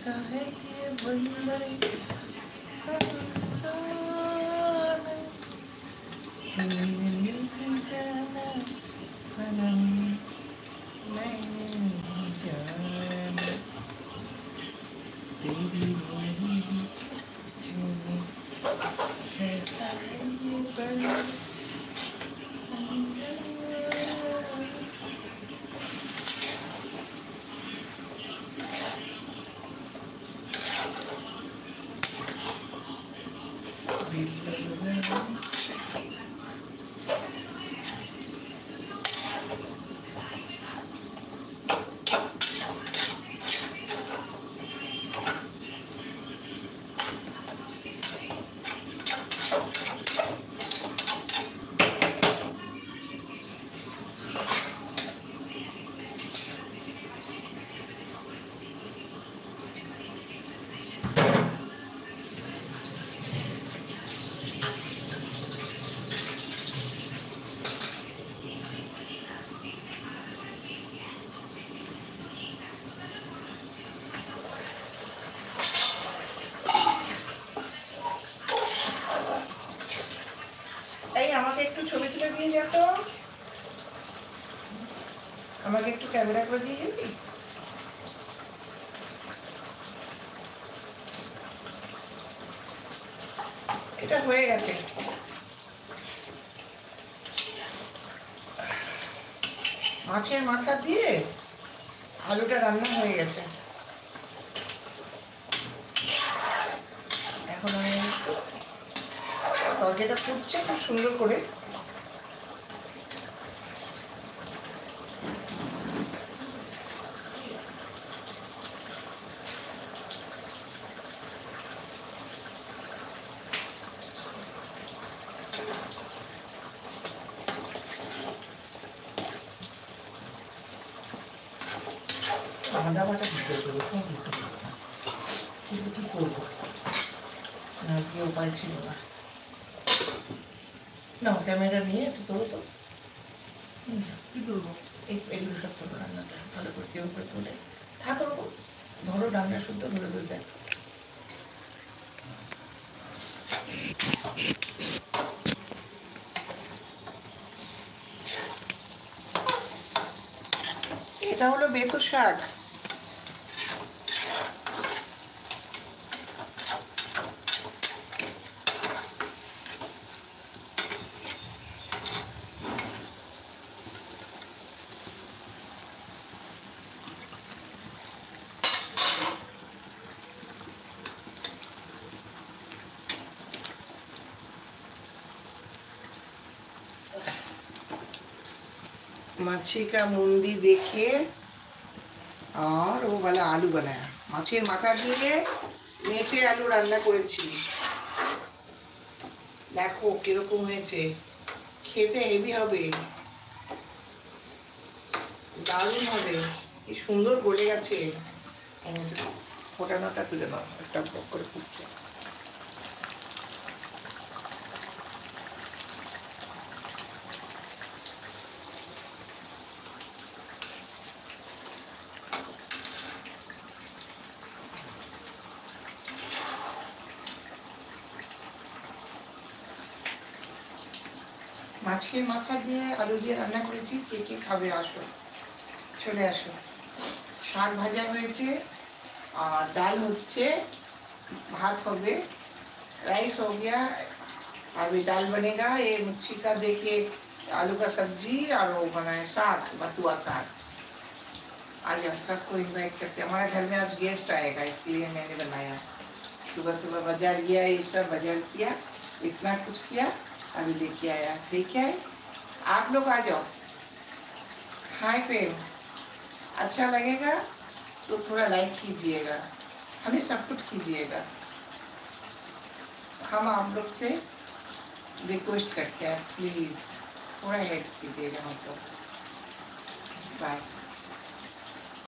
कैसा है ये बंदर जाना सनम नहीं जाना तेरी नहीं छूने कैसा है ये बंदर আমাকে একটু ছবি তুলে দিয়ে যেত, আমাকে একটু ক্যামেরা করে দিয়ে যেতি। এটা হয়ে গেছে, মাছের মাথা দিয়ে আলুটা রান্না হয়ে গেছে। এখন আমি তরকারিটা ফুটছে খুব সুন্দর করে। আদা বাটা দিতে হবে, কিন্তু কি করবো না, কি উপায় ছিল না। না ক্যামেরা নিয়ে একটু তোলো তো, কি করবো এগুলো সব তোলো, রান্নাটা ভালো করে কেউ করে তোলে থাকো, ধরো রান্না শুদ্ধ ধরে ধরে দেখ। এটা হলো বেতো শাক। मच्छी का मुंडी देखिए और वो वाला आलू बनाया, মাছের মাথা দিয়ে মেটে আলু রান্না করেছি। দেখো কিরকম হয়েছে, খেতে হেভি হবে, দারুণ হবে, কি সুন্দর গলে গেছে। ফোটানোটা তুলে নাও, একটা করে ফুটছে। মাছের মাথা দিয়ে আলু দিয়ে রান্না করেছি, কে কে খাবে আসো, চলে আসো। শাক ভাজা হয়েছে और दाल होच्छे, भात होगे, राइस हो गया, अभी दाल बनेगा। ये मच्छी का देखिए आलू का सब्जी और वो बनाए साग, बथुआ साग। आ जाओ, सबको इनवाइट करते हैं। हमारे घर में आज गेस्ट आएगा इसलिए मैंने बनाया। सुबह सुबह बाजार गया, ये सब बाजार किया, इतना कुछ किया, अभी लेके आया। ठीक है, आप लोग आ जाओ। हाय फ्रेंड, अच्छा लगेगा तो थोड़ा लाइक कीजिएगा, हमें सपोर्ट कीजिएगा। हम आप लोग से रिक्वेस्ट करते हैं, प्लीज़ थोड़ा हेल्प कीजिएगा हमको। बाय।